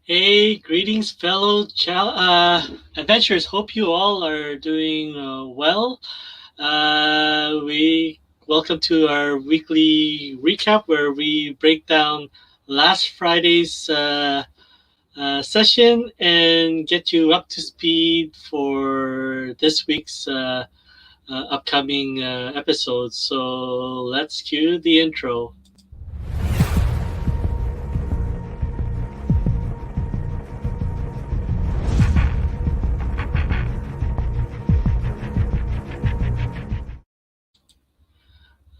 Hey, greetings, fellow adventurers. Hope you all are doing well. We welcome to our weekly recap where we break down last Friday's session and get you up to speed for this week's upcoming episodes. So let's cue the intro.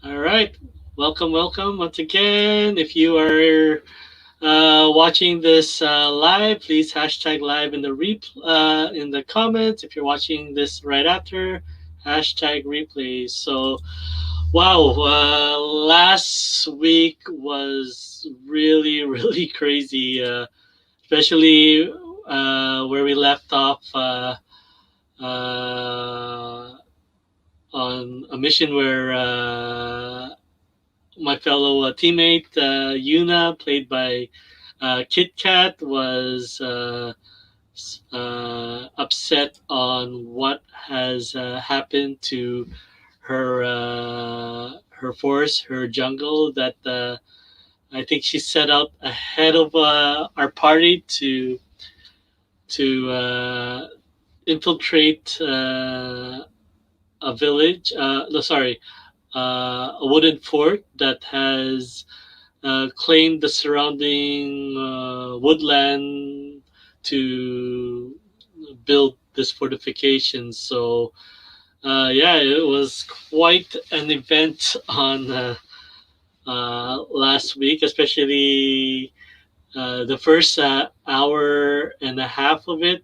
All right. Welcome once again. If you are watching this live, please hashtag live in the in the comments. If you're watching this right after, hashtag replays. So, wow, last week was really really crazy, especially where we left off on a mission where my fellow teammate Yuna, played by KitKat, was upset on what has happened to her forest, her jungle. That I think she set out ahead of our party to infiltrate a village. No, sorry, a wooden fort that has claimed the surrounding woodland to build this fortification. So, yeah, it was quite an event on last week, especially the first hour and a half of it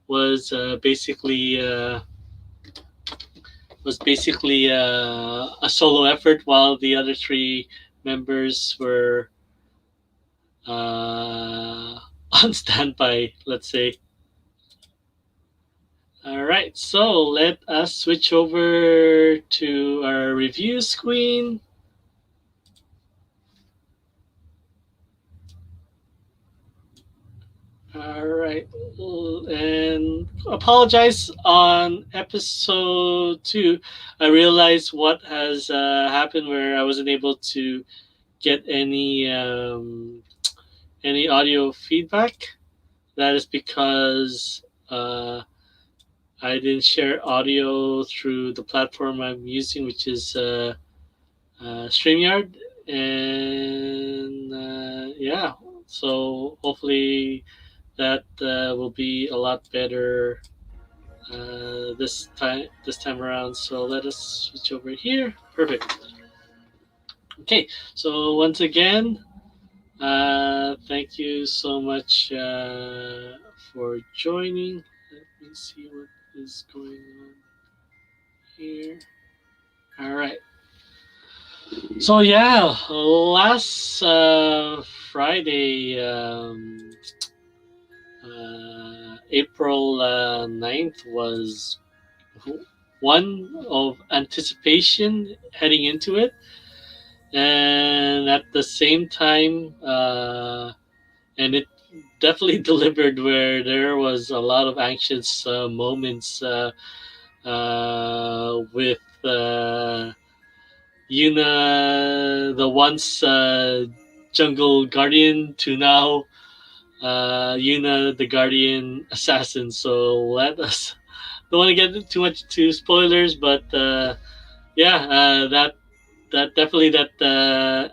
was basically a solo effort, while the other three members were on standby, let's say. All right, so let us switch over to our review screen. All right, and apologize on episode 2. I realized what has happened where I wasn't able to get any audio feedback. That is because I didn't share audio through the platform I'm using, which is StreamYard. And yeah, so hopefully that will be a lot better this time around. So let us switch over here. Perfect. Okay, so once again, thank you so much for joining. Let me see what is going on here. All right. So yeah, last Friday, April 9th, was one of anticipation heading into it, and at the same time, and it definitely delivered, where there was a lot of anxious moments with Yuna, the once jungle guardian, to now Yuna, the guardian assassin. So let us don't want to get too much to spoilers, but yeah, that definitely that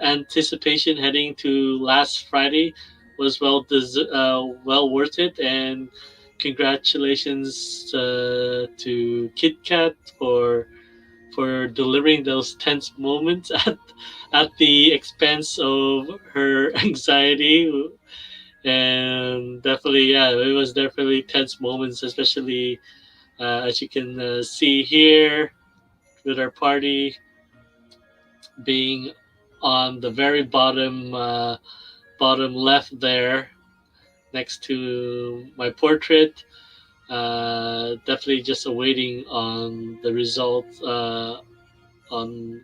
anticipation heading to last Friday was well worth it, and congratulations to KitKat for delivering those tense moments at the expense of her anxiety. And definitely, yeah, it was definitely tense moments, especially as you can see here with our party being on the very bottom left there, next to my portrait. Definitely just awaiting on the result, on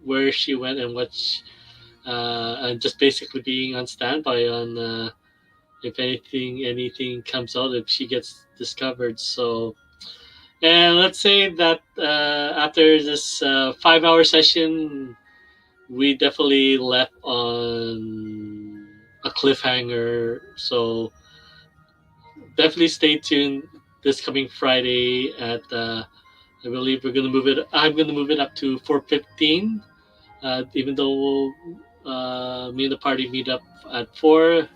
where she went and and just basically being on standby on if anything comes out, if she gets discovered. So, and let's say that after this 5 hour session, we definitely left on a cliffhanger. So definitely stay tuned this coming Friday at I believe we're gonna move it. I'm gonna move it up to 4:15. Even though me and the party meet up at 4,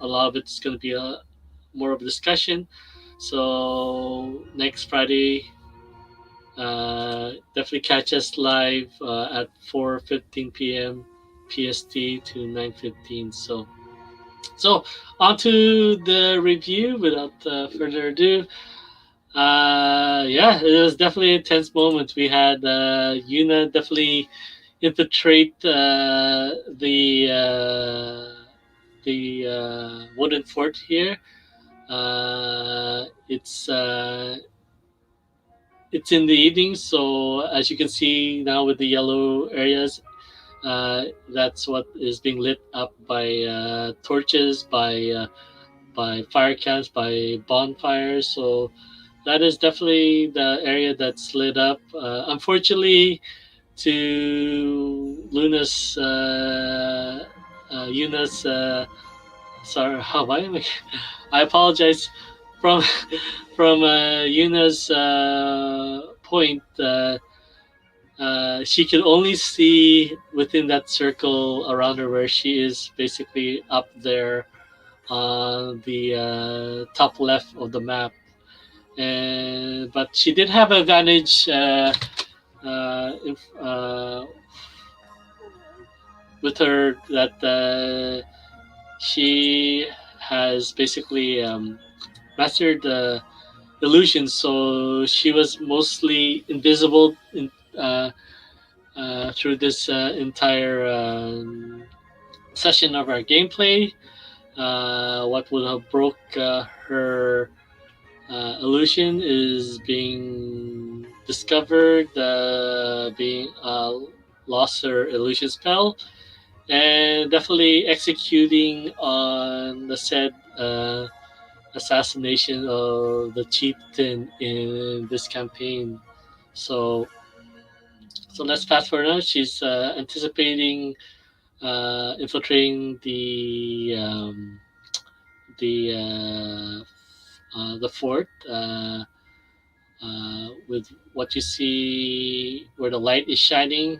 a lot of it's gonna be more of a discussion. So next Friday, definitely catch us live at 4:15 p.m. PST to 9:15. So on to the review. Without further ado, yeah, it was definitely a tense moment. We had Yuna definitely infiltrate the wooden fort here. It's in the evening, so as you can see now with the yellow areas, that's what is being lit up by torches, by fire camps, by bonfires. So that is definitely the area that's lit up. Unfortunately, to Yuna's. Sorry, how why am I? I apologize from Yuna's point. She could only see within that circle around her, where she is basically up there on the top left of the map. And but she did have an advantage with her, that she has basically mastered illusions, so she was mostly invisible through this entire session of our gameplay. What would have broke her illusion is being discovered, being lost her illusion spell, and definitely executing on the said assassination of the chieftain in this campaign. So, so let's fast forward now. She's anticipating infiltrating the fort. With what you see where the light is shining,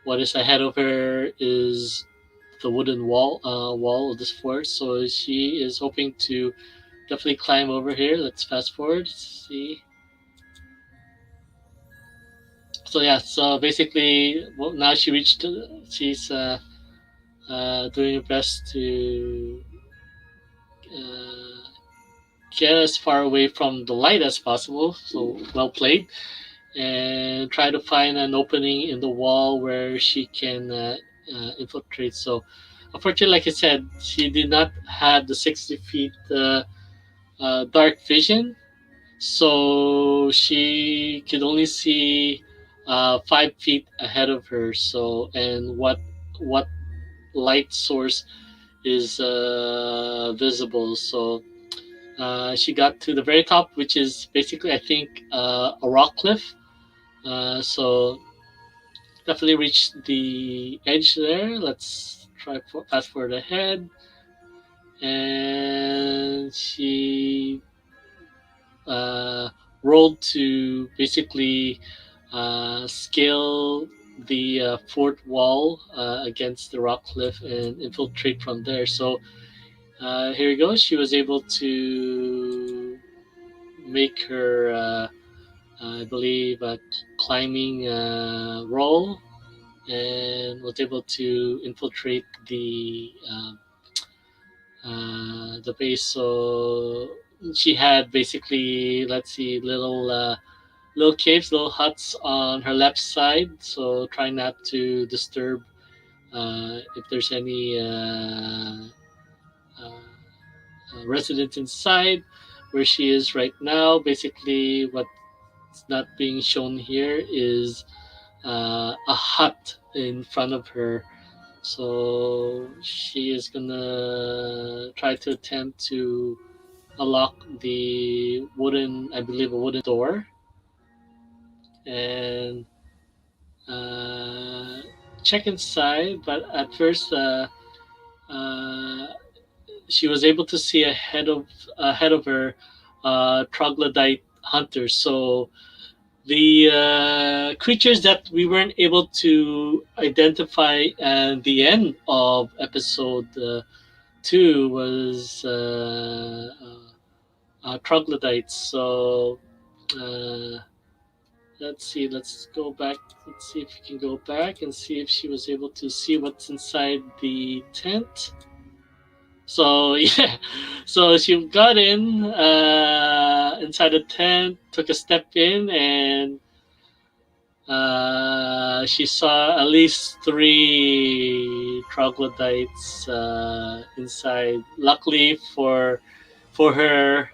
what is ahead of her is the wooden wall of this fort. So she is hoping to definitely climb over here. Let's fast forward. See. So yeah. So basically, well, now she reached. She's doing her best to uh, get as far away from the light as possible. So well played. And try to find an opening in the wall where she can infiltrate. So, unfortunately, like I said, she did not have the 60 feet dark vision, so she could only see 5 feet ahead of her. So, and what light source is visible? So. She got to the very top, which is basically, I think, a rock cliff. So definitely reached the edge there. Let's try fast forward ahead, and she uh, rolled to basically scale the fort wall against the rock cliff and infiltrate from there. So here we go. She was able to make her, I believe, climbing roll, and was able to infiltrate the base. So she had basically, let's see, little caves, little huts on her left side. So try not to disturb if there's any residents inside. Where she is right now, basically, what's not being shown here is a hut in front of her. So she is gonna try to attempt to unlock the wooden, I believe, a wooden door, and uh, check inside. But at first, uh, she was able to see ahead of her troglodyte hunters. So the creatures that we weren't able to identify at the end of episode 2 was troglodytes. So uh, let's see. Let's go back. Let's see if we can go back and see if she was able to see what's inside the tent. So yeah, so she got in inside the tent, took a step in, and she saw at least three troglodytes inside. Luckily for her,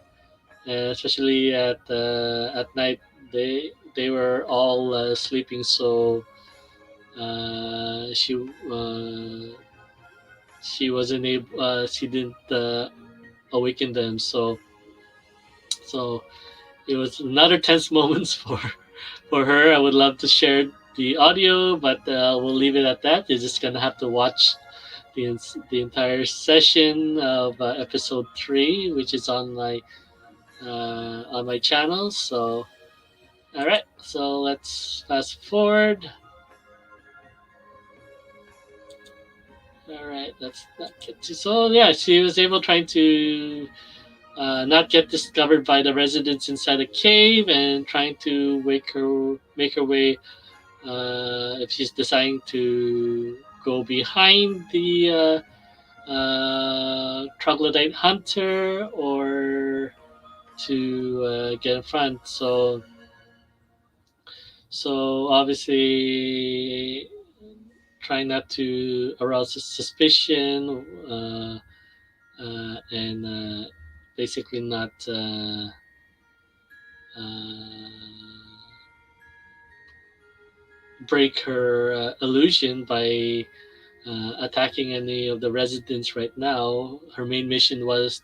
especially at night, they were all sleeping. So uh, she uh, she wasn't able. She didn't awaken them. So it was another tense moments for her. I would love to share the audio, but we'll leave it at that. You're just gonna have to watch the entire session of episode 3, which is on my channel. So all right, so let's fast forward. All right, let's not get to. So yeah, she was able trying to not get discovered by the residents inside the cave, and trying to make her way if she's deciding to go behind the troglodyte hunter, or to get in front. So obviously trying not to arouse suspicion, and basically not uh, break her illusion by attacking any of the residents right now. Her main mission was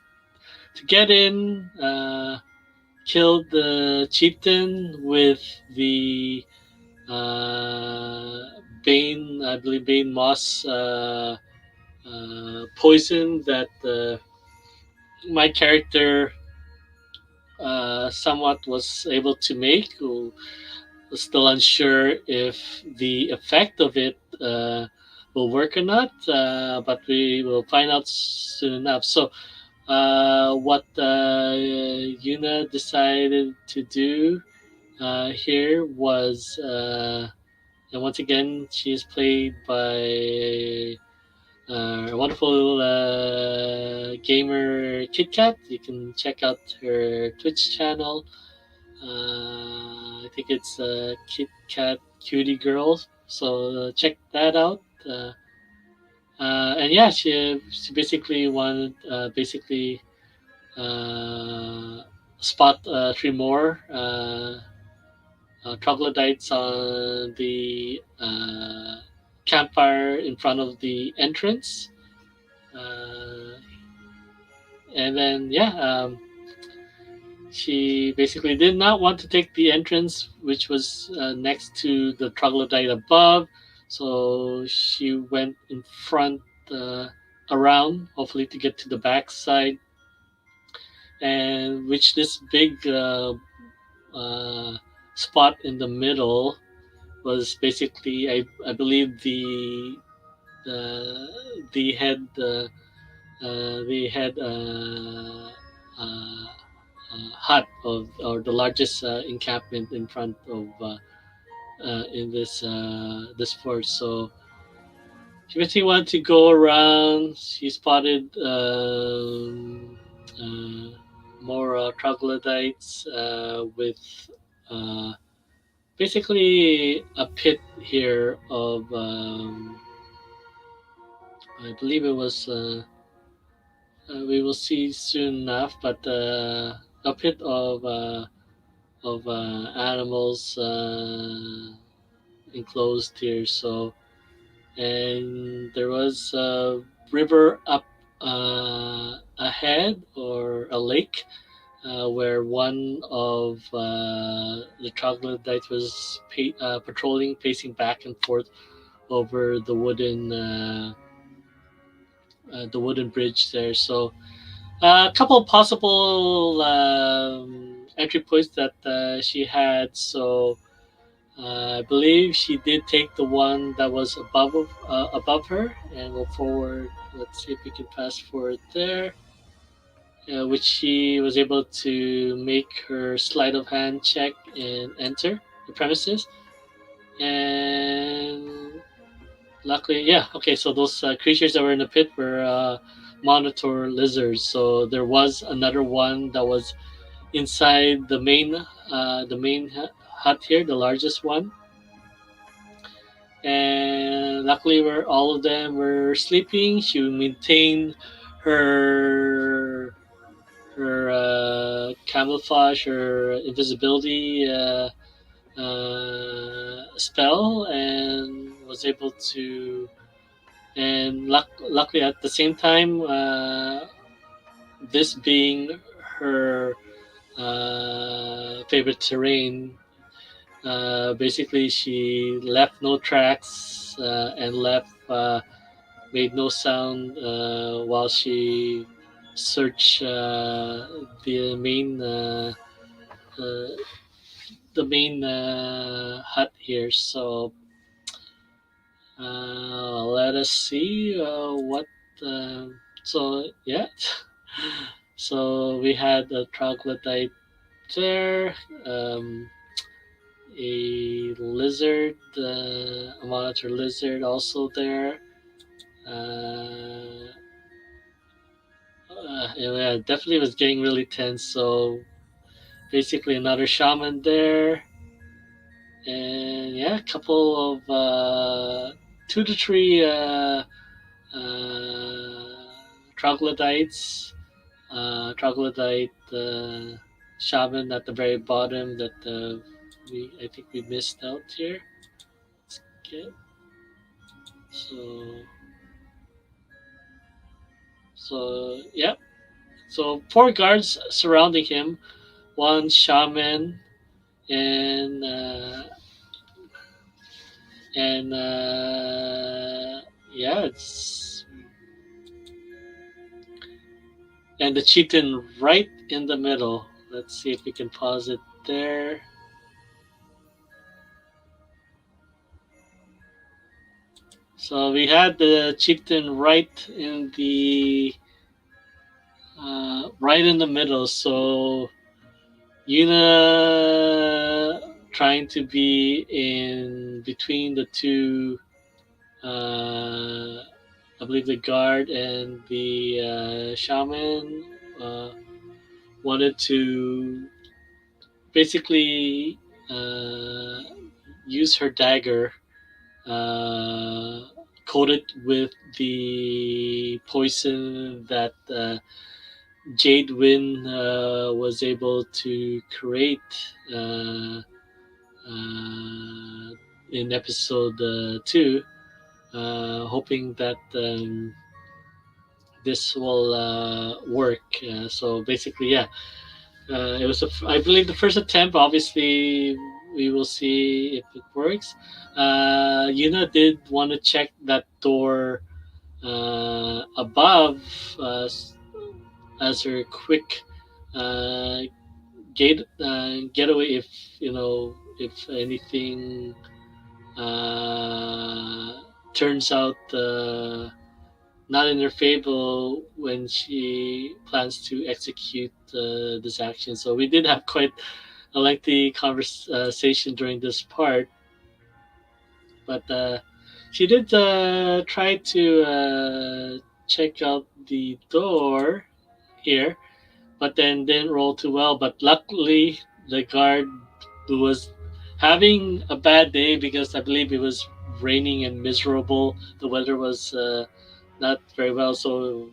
to get in, kill the chieftain with the Bane, I believe Bane Moss poison that my character somewhat was able to make. Still unsure if the effect of it will work or not, but we will find out soon enough. So, what Yuna decided to do here was, and once again, she is played by a wonderful gamer KitKat. You can check out her Twitch channel. I think it's Kit Kat Cutie Girl. So check that out. And yeah, she basically wanted uh, spot three more troglodytes on the campfire in front of the entrance. Uh, and then yeah, she basically did not want to take the entrance, which was next to the troglodyte above. So she went in front, around, hopefully to get to the back side, and which this big uh, spot in the middle was basically, I believe, the head the head hut of, or the largest encampment in front of in this fort. So she basically wanted to go around. She spotted more troglodytes with uh, basically a pit here of I believe it was we will see soon enough, but a pit of animals enclosed here. So and there was a river up ahead, or a lake, where one of the troglodytes was patrolling, pacing back and forth over the wooden bridge there. So a couple of possible entry points that she had. So I believe she did take the one that was above her, and we'll forward. Let's see if we can fast forward there, which she was able to make her sleight of hand check and enter the premises. And luckily, yeah, okay. So those creatures that were in the pit were monitor lizards. So there was another one that was inside the main hut here, the largest one. And luckily, where all of them were sleeping, she maintained her camouflage, her invisibility spell, and was able to. And luckily, at the same time, this being her favorite terrain, basically she left no tracks and made no sound while she searched the main uh, hut here. So let us see what. Uh, so yeah, so we had a troglodyte there, a lizard, a monitor lizard also there. Uh, yeah, definitely was getting really tense. So basically, another shaman there, and yeah, a couple of 2 to 3 troglodytes, troglodyte shaman at the very bottom that I think we missed out here. Let's get so yeah. So 4 guards surrounding him, one shaman, and yeah, it's and the chieftain right in the middle. Let's see if we can pause it there. So we had the chieftain right in the middle. So Yuna trying to be in between the two. I believe the guard and the shaman wanted to basically uh, use her dagger uh, coated with the poison that Jade Wind was able to create in episode 2, hoping that this will work. So basically, yeah, it was, I believe, the first attempt. Obviously, we will see if it works. Yuna did want to check that door above uh, as her quick uh, getaway, if if anything uh, turns out not in her favor when she plans to execute this action. So we did have quite a lengthy conversation during this part, but she did try to check out the door here, but then didn't roll too well. But luckily, the guard, who was having a bad day because I believe it was raining and miserable, the weather was not very well. So,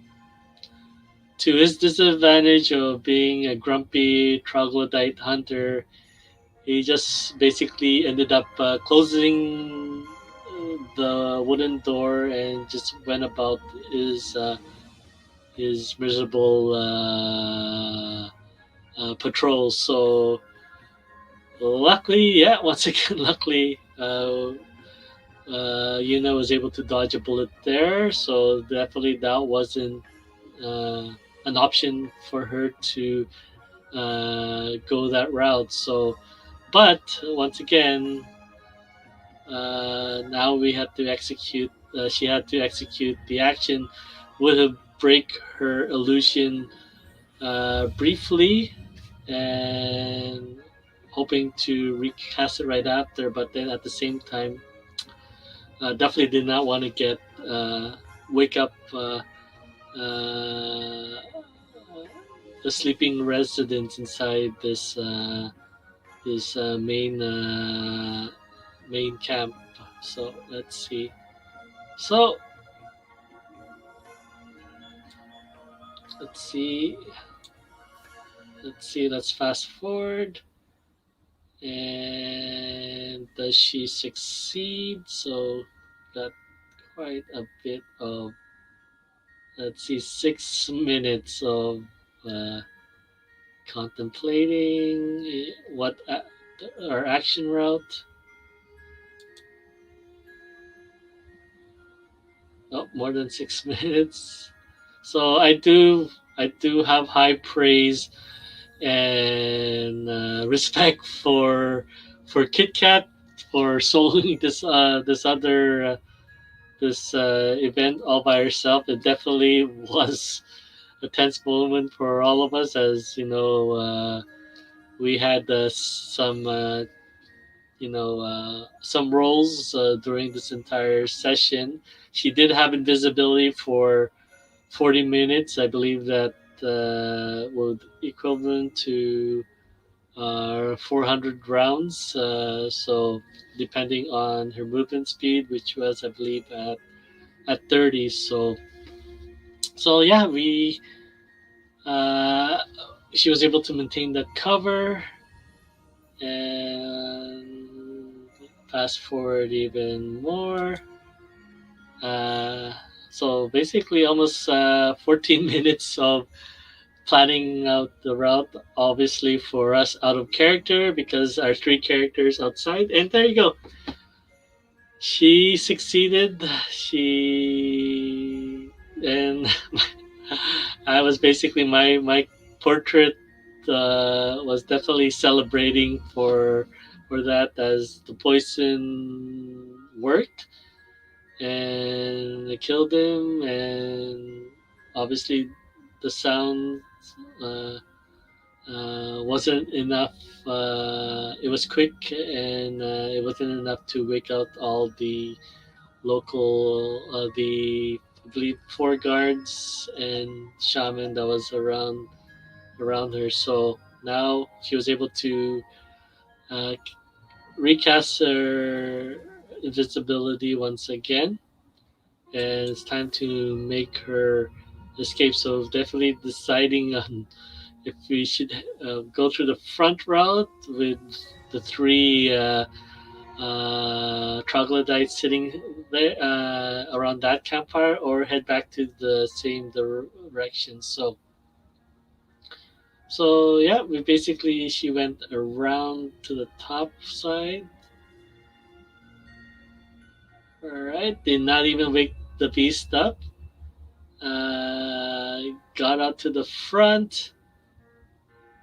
to his disadvantage of being a grumpy troglodyte hunter, he just basically ended up closing the wooden door and just went about his miserable patrols. So luckily, yeah, once again, luckily, Yuna was able to dodge a bullet there. So definitely that wasn't uh, an option for her to go that route. So, but once again, now we had to execute. She had to execute the action. Would have break her illusion briefly, and hoping to recast it right after. But then at the same time, definitely did not want to get wake up the sleeping residents inside this main camp. So let's see. So let's see. Let's see. Let's fast forward. And does she succeed? So got quite a bit of, let's see, 6 minutes of uh, contemplating what our action route. Oh, more than 6 minutes. So I do have high praise and respect for KitKat for soloing this event all by herself. It definitely was a tense moment for all of us, as you know. We had some roles during this entire session. She did have invisibility for 40 minutes. I believe that would equivalent to 400 rounds. So depending on her movement speed, which was I believe at 30. So yeah, we uh, she was able to maintain that cover. And fast forward even more. Uh, so basically, almost 14 minutes of planning out the route. Obviously, for us out of character because our three characters outside. And there you go. She succeeded. She and I was basically my portrait was definitely celebrating for that as the poison worked and it killed him, and obviously the sound uh, wasn't enough. It was quick and it wasn't enough to wake out all the local the I believe four guards and shaman that was around her. So now she was able to uh, recast her invisibility once again, and it's time to make her escape. So definitely deciding on if we should go through the front route with the three troglodytes sitting there around that campfire, or head back to the same direction. So yeah, we basically she went around to the top side. All right, did not even wake the beast up. Got out to the front,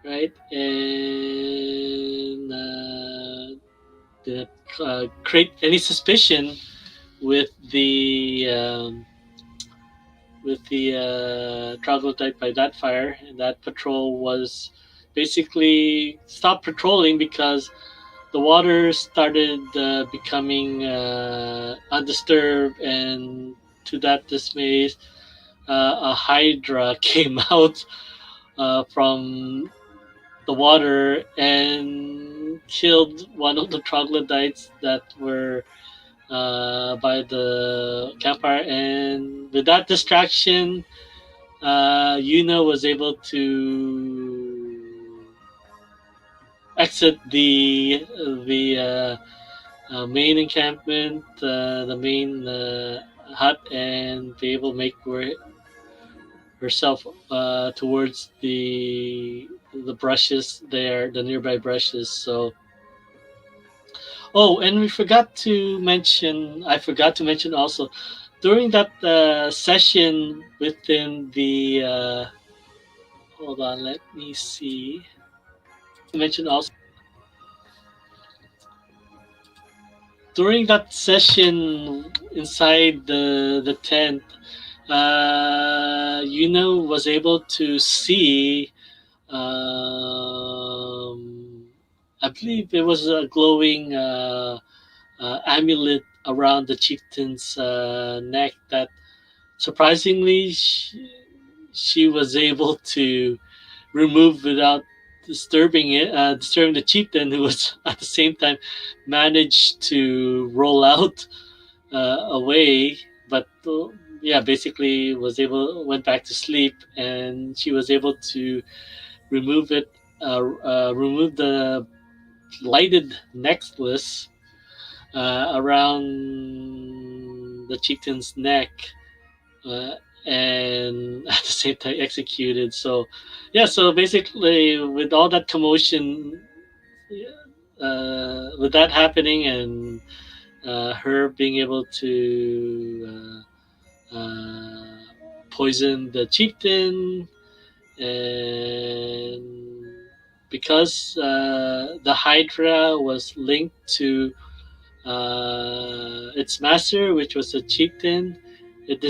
right, and didn't create any suspicion with the troglodyte by that fire. And that patrol was basically stopped patrolling because the water started becoming undisturbed, and to that dismay, a hydra came out from the water and killed one of the troglodytes that were by the campfire. And with that distraction, Yuna was able to exit the main encampment, the main hut, and be able to make herself towards the brushes there, the nearby brushes. So, oh, and we forgot to mention. I forgot to mention also during that session within the. Hold on, let me see. To mention also during that session inside the tent, Yuna was able to see. I believe it was a glowing amulet around the chieftain's neck that surprisingly she was able to remove without disturbing the chieftain, who was at the same time managed to roll out away, but yeah, basically went back to sleep, and she was able to remove it, remove the lighted necklace around the chieftain's neck, uh, and at the same time executed. So, yeah. So basically, with all that commotion, with that happening, and her being able to poison the chieftain, and because the Hydra was linked to its master, which was a chieftain, it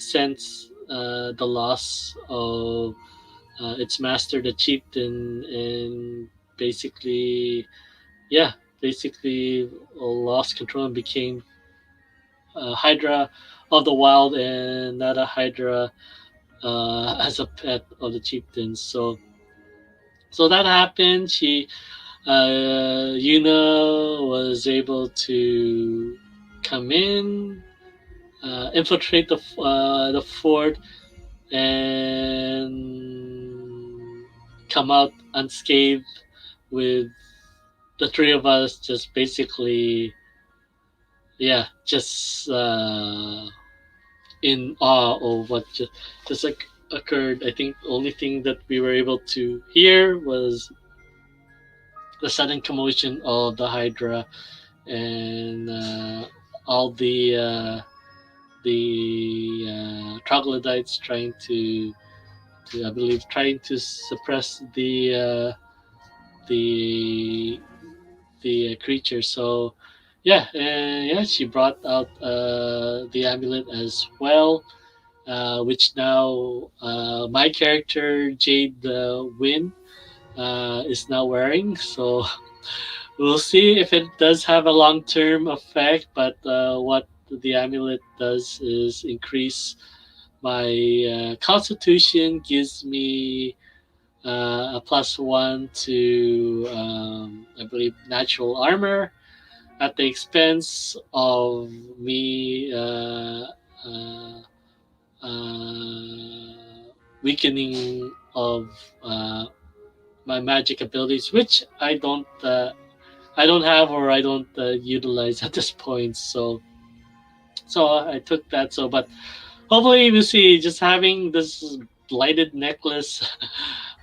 sensed the loss of its master, the chieftain, and basically, yeah, basically lost control and became Hydra of the wild, and not a Hydra as a pet of the chieftains. So that happened. Yuna was able to come in, infiltrate the fort, and come out unscathed, with the three of us just basically, yeah, just in awe of what just like occurred. I think the only thing that we were able to hear was the sudden commotion of the Hydra, and all the troglodytes trying to, I believe, trying to suppress the creature. So yeah, yeah, she brought out the amulet as well, which now my character Jade Wind is now wearing. So we'll see if it does have a long term effect. But what the amulet does is increase my constitution, gives me a +1 to, I believe, natural armor at the expense of me uh, uh, weakening of my magic abilities, which I don't have, or I don't utilize at this point. So I took that. So, but hopefully we'll see. Just having this lighted necklace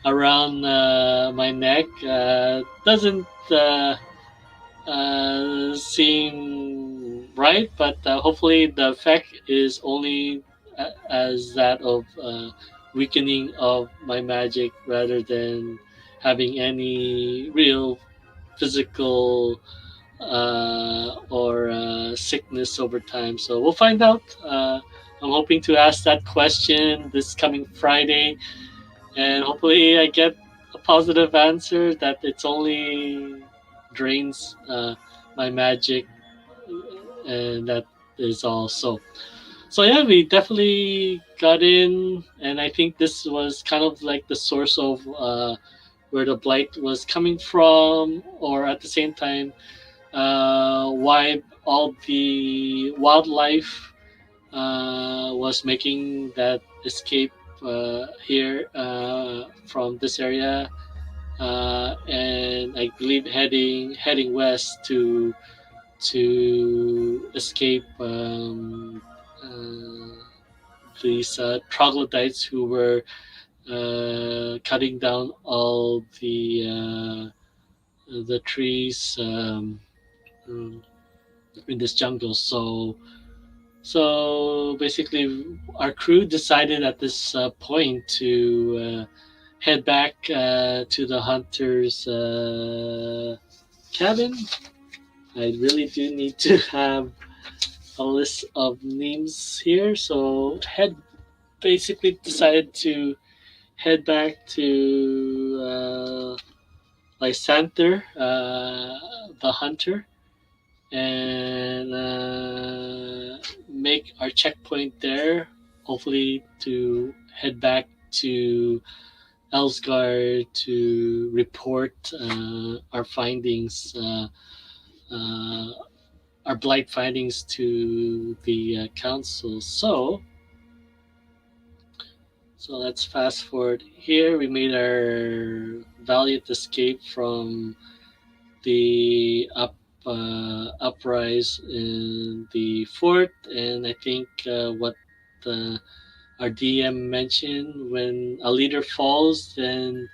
around my neck doesn't seem right, but hopefully the effect is only as that of weakening of my magic, rather than having any real physical or sickness over time. So we'll find out. I'm hoping to ask that question this coming Friday, and hopefully I get a positive answer that it's only drains my magic, and that is all. So yeah, we definitely got in, and I think this was kind of like the source of where the blight was coming from, or at the same time, why all the wildlife was making that escape here from this area, and I believe heading west to escape these troglodytes who were cutting down all the trees um, in this jungle. So basically, our crew decided at this point to head back to the hunter's cabin. I really do need to have a list of names here. So head basically decided to head back to Lysander, the hunter, and make our checkpoint there. Hopefully, to head back to Elsgard to report our findings, uh, our blight findings to the council. So let's fast forward here. We made our valiant escape from the uprise in the fort, and I think what uh, our DM mentioned, when a leader falls, then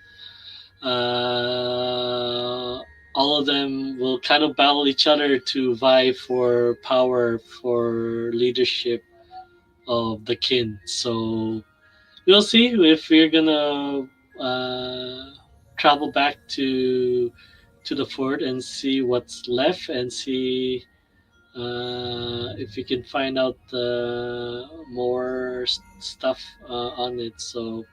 all of them will kind of battle each other to vie for power for leadership of the kin. So we'll see if we're gonna travel back to the fort and see what's left and see if we can find out more stuff on it. So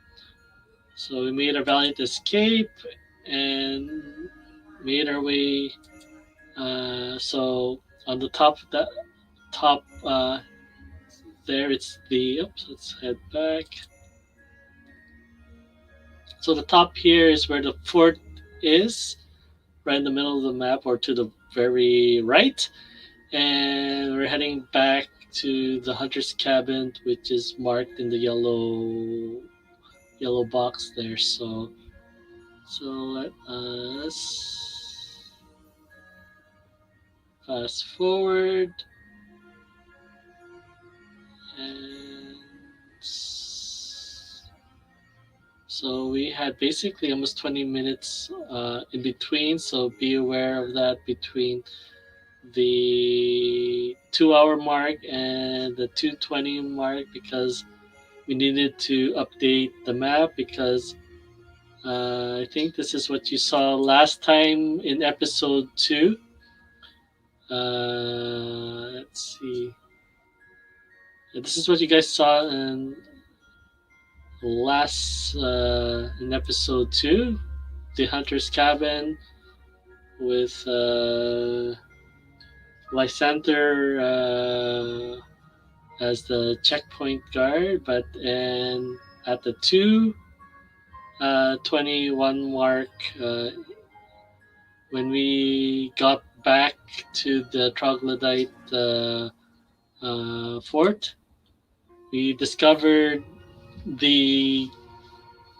we made our valiant escape and made our way. So on the top of that top there, it's the. Oops, let's head back. So the top here is where the fort is, right in the middle of the map, or to the very right. And we're heading back to the hunter's cabin, which is marked in the yellow box there. So let us fast forward and so we had basically almost 20 minutes in between. So be aware of that between the 2 hour mark and the 2:20 mark, because we needed to update the map because I think this is what you saw last time in episode 2. Let's see. Yeah, this is what you guys saw in episode 2, the hunter's cabin with Lysander as the checkpoint guard, but and at the 2:21 mark, when we got back to the troglodyte fort, we discovered the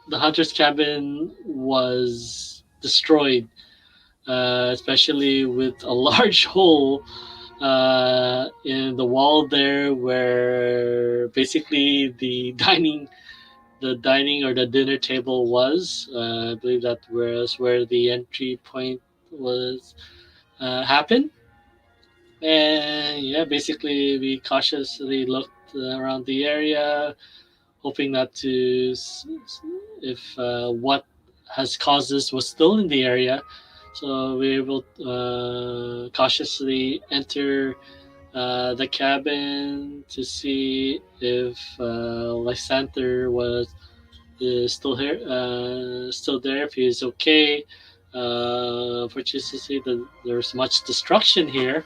the hunter's cabin was destroyed, especially with a large hole in the wall there, where basically the dining or the dinner table was. I believe that was where the entry point was happened. And yeah, basically we cautiously looked around the area, hoping not to if what has caused this was still in the area. So we were able to cautiously enter the cabin to see if Lysander was is still there, if he is okay. Fortunately, there's much destruction here,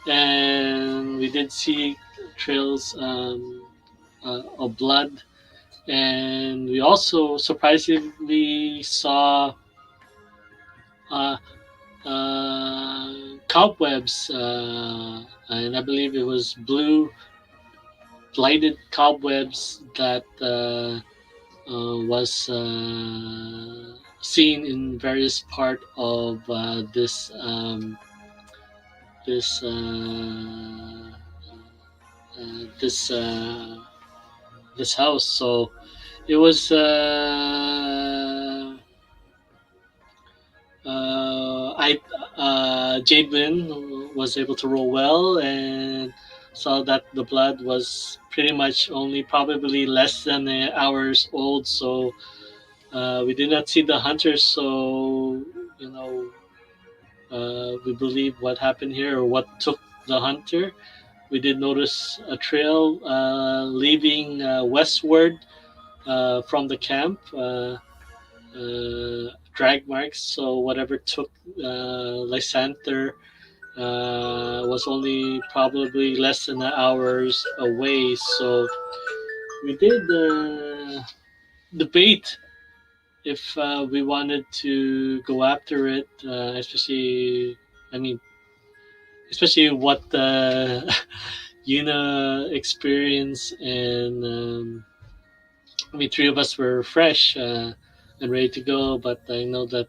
and we did see trails of blood, and we also surprisingly saw uh, cobwebs, and I believe it was blue blighted cobwebs that was seen in various part of this this this house. So it was I Jade Wind was able to roll well and saw that the blood was pretty much only probably less than an hours old. So we did not see the hunters. So you know we believe what happened here or what took the hunter. We did notice a trail leaving westward from the camp. Drag marks. So whatever took Lysander was only probably less than an hours away. So we did debate if we wanted to go after it, especially. I mean, especially what Yuna experienced, and I mean, three of us were fresh and ready to go, but I know that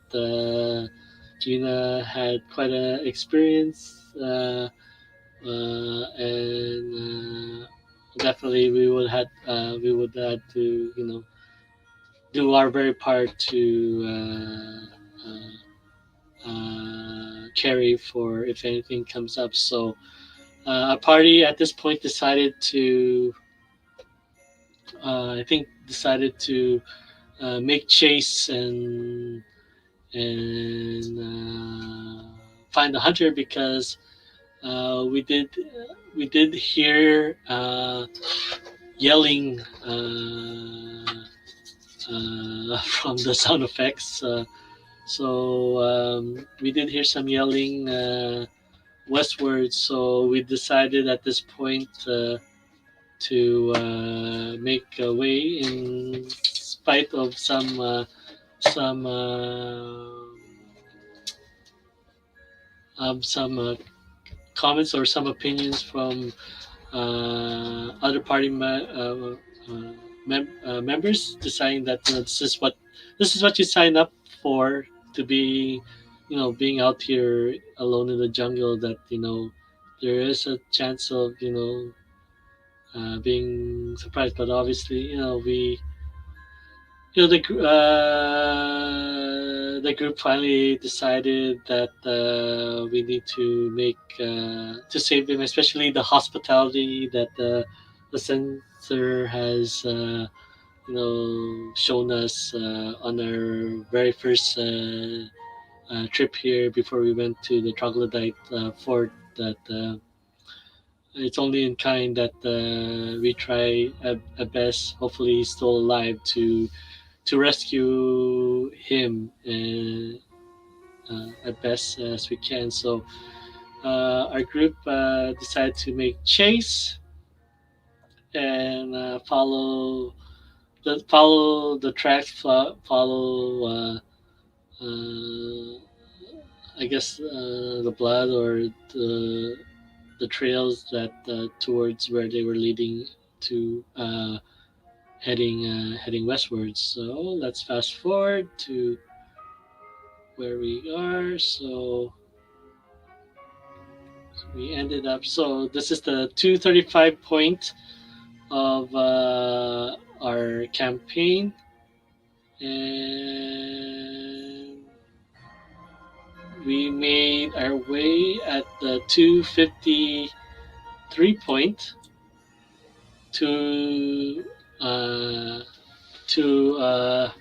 Gina had quite a experience, and definitely we would have to do our very part to carry for if anything comes up. So our party at this point decided to I think decided to make chase and find the hunter because we did hear yelling from the sound effects. So we did hear some yelling westward. So we decided at this point to make a way in spite of some some comments or some opinions from other party members, deciding that this is what you sign up for, to be being out here alone in the jungle, that there is a chance of being surprised. But obviously we the group finally decided that we need to make to save them, especially the hospitality that the censor has shown us on our very first trip here before we went to the troglodyte fort. That it's only in kind that we try at best. Hopefully, he's still alive to rescue him at best as we can. So our group decided to make chase and follow the tracks, follow I guess the blood or the trails that towards where they were leading to heading westwards. So let's fast forward to where we are. So we ended up. So this is the 235 point of our campaign, and we made our way at the 253 point to uh, to uh,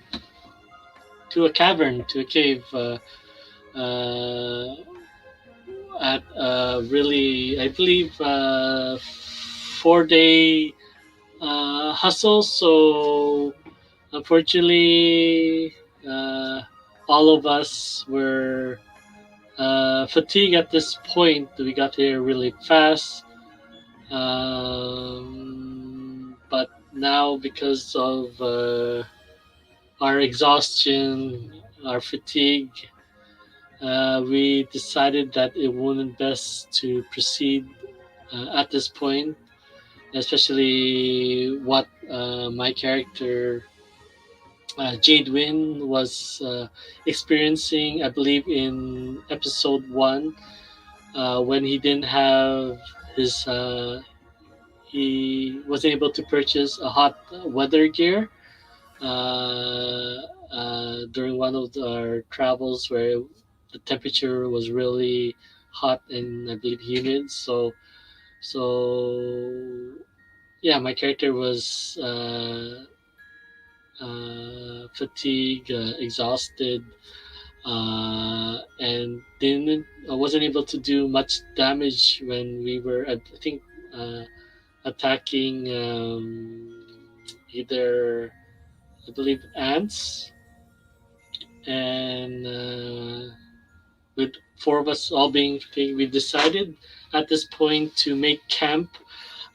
to a cavern, to a cave. Uh, at really, I believe, 4 day hustle. So unfortunately, all of us were fatigued at this point. We got here really fast, but now because of our exhaustion, our fatigue, we decided that it wouldn't best to proceed at this point, especially what my character Jade Wind was experiencing, I believe, in episode one, when he didn't have his, he wasn't able to purchase a hot weather gear during one of our travels where the temperature was really hot and I believe humid. So yeah, my character was fatigued, exhausted, and didn't I wasn't able to do much damage when we were, I think, uh, attacking either, I believe, ants, and with four of us all being fatigued, we decided at this point to make camp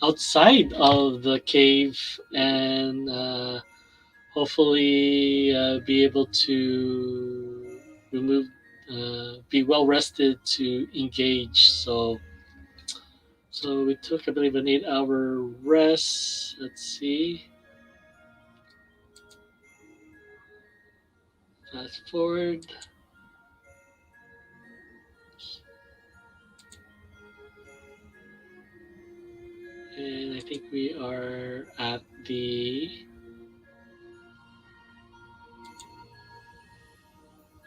outside of the cave and hopefully be able to remove, be well rested to engage. So we took, I believe, an 8 hour rest. Let's see. Fast forward. And I think we are at the.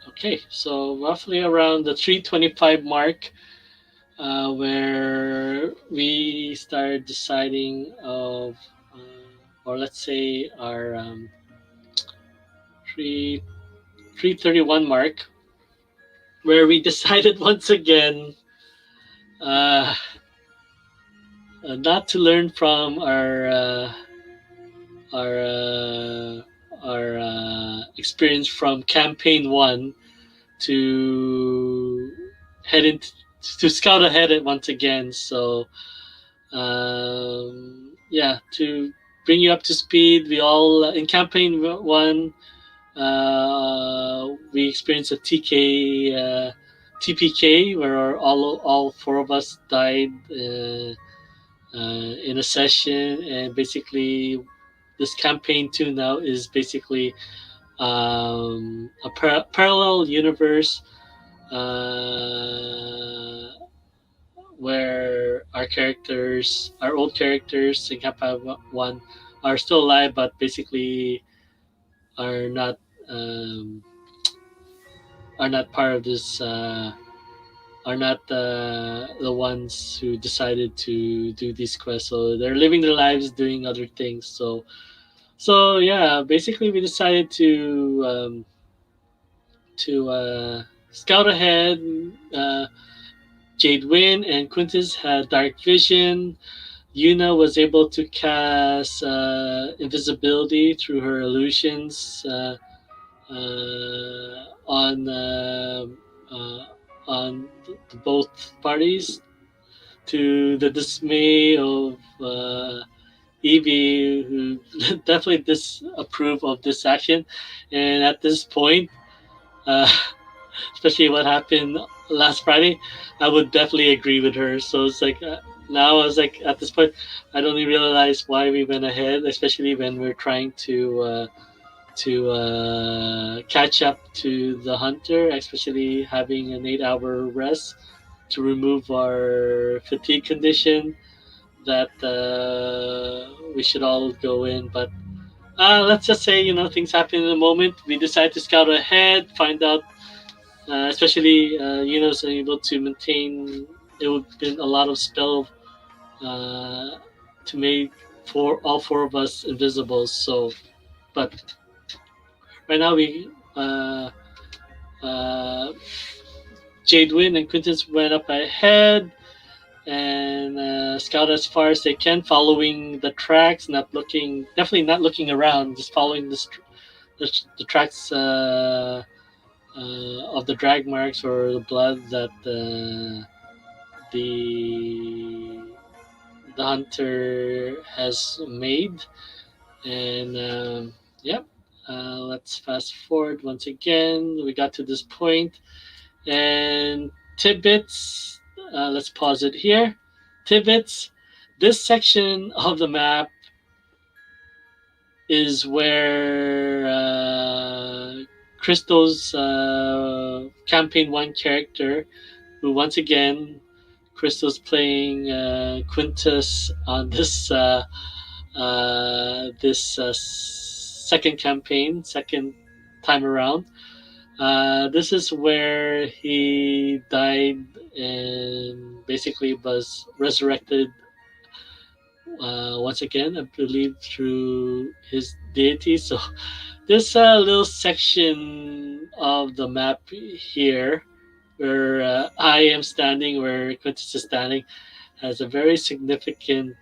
Okay, so roughly around the 325 mark, where we started deciding of, or let's say our 3 331 mark, where we decided once again, uh, not to learn from our experience from campaign one, to head into to scout ahead it once again. So yeah, to bring you up to speed, we all in campaign one, we experienced a TPK where all four of us died in a session, and basically this campaign two now is basically a parallel universe, uh, where our old characters in Kappa One, are still alive, but basically are not um, are not part of this. Are not the ones who decided to do these quests. So they're living their lives doing other things. So yeah, basically we decided to scout ahead. Uh, Jade Wind and Quintus had dark vision. Yuna was able to cast invisibility through her illusions uh, on both parties, to the dismay of Evie, who definitely disapprove of this action. And at this point, uh, especially what happened last Friday, I would definitely agree with her. So it's like, now I was like, at this point, I don't even realize why we went ahead, especially when we're trying to catch up to the hunter, especially having an 8 hour rest to remove our fatigue condition. That we should all go in, but let's just say, things happen in a moment. We decide to scout ahead, find out, especially Yuna's able to maintain. It would have been a lot of spell uh, to make for all four of us invisible. So, but right now we uh, Jade Wind and Quintus went up ahead and scout as far as they can, following the tracks, definitely not looking around, just following the tracks of the drag marks or the blood that the the hunter has made. And yep, let's fast forward once again. We got to this point, and tidbits. Let's pause it here. Tidbits. This section of the map is where Crystal's campaign one character, who once again Crystal's playing Quintus on this second campaign, second time around. This is where he died and basically was resurrected once again, I believe, through his deity. So this little section of the map here, where I am standing, where Quintus is standing, has a very significant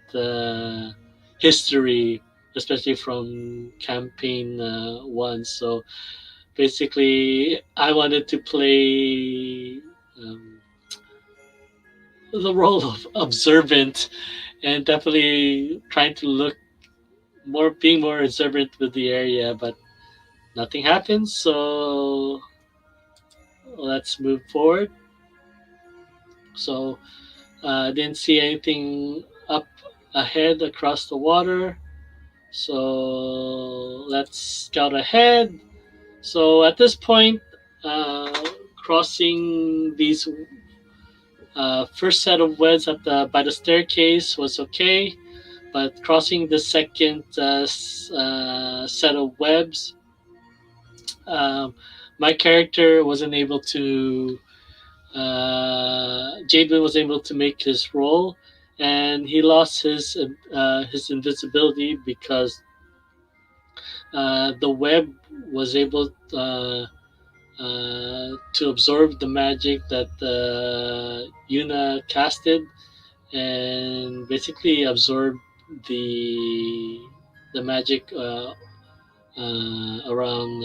history, especially from campaign one. So basically, I wanted to play the role of observant and definitely trying to look more, being more observant with the area, but nothing happens. So let's move forward. So I didn't see anything up ahead across the water. So let's scout ahead. So at this point, crossing these first set of webs at by the staircase was okay, but crossing the second set of webs, um, my character wasn't able to. Jade Wind was able to make his roll, and he lost his invisibility because the web was able to absorb the magic that Yuna casted, and basically absorb the the magic around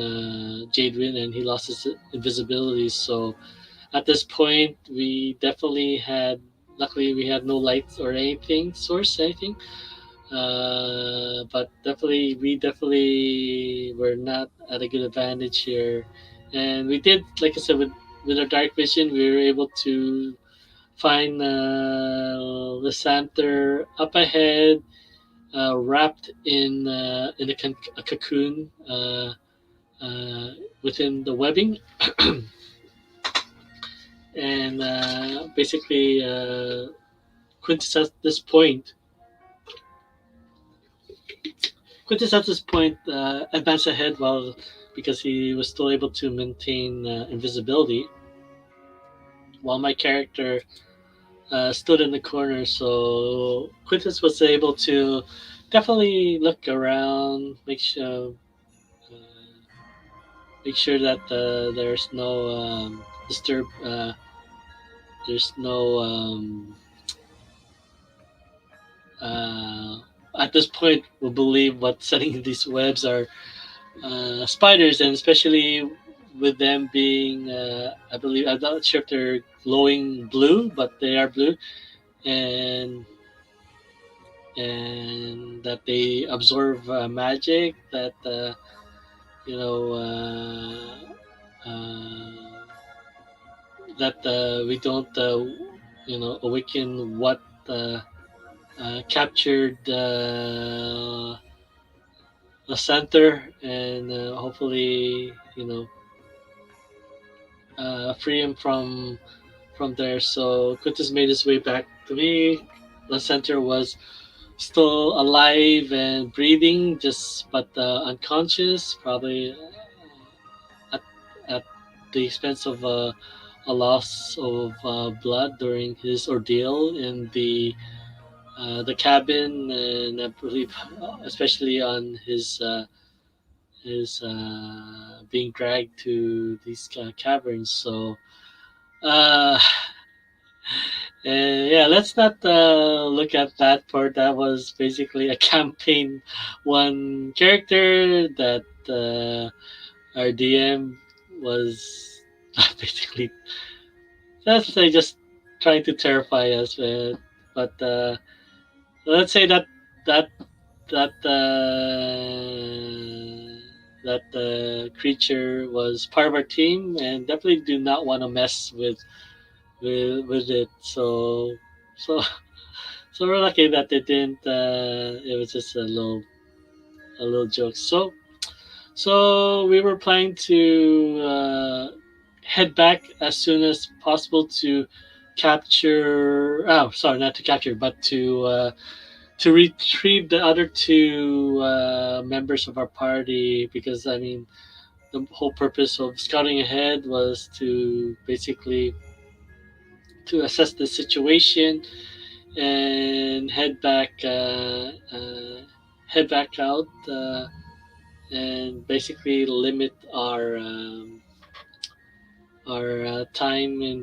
Jade Wind, and he lost his invisibility. So at this point, we definitely had. Luckily, we had no lights or anything, source anything. But definitely, we definitely were not at a good advantage here, and we did, like I said, with our dark vision, we were able to find the Santer up ahead, wrapped in a cocoon within the webbing, and basically Quintus at this point. Quintus at this point advanced ahead while because he was still able to maintain invisibility, while my character stood in the corner. So Quintus was able to definitely look around, make sure that there's no disturb. There's no uh, at this point we believe what setting these webs are spiders, and especially with them being I believe, I'm not sure if they're glowing blue, but they are blue, and that they absorb magic that you know that we don't awaken what captured the center, and hopefully free him from there. So Quintus made his way back to me. The center was still alive and breathing, just but unconscious, probably at, at the expense of a loss of blood during his ordeal in the cabin, and I believe especially on his being dragged to these caverns. So uh, yeah, let's not look at that part. That was basically a campaign one character that our DM was basically, let's say, just trying to terrify us with. But let's say that that creature was part of our team, and definitely do not want to mess with it. So so we're lucky that they didn't. It was just a little joke. So So we were planning to head back as soon as possible to capture. Oh, sorry, not to capture, but to retrieve the other two members of our party. Because I mean, the whole purpose of scouting ahead was to basically to assess the situation and head back out. And basically limit our time in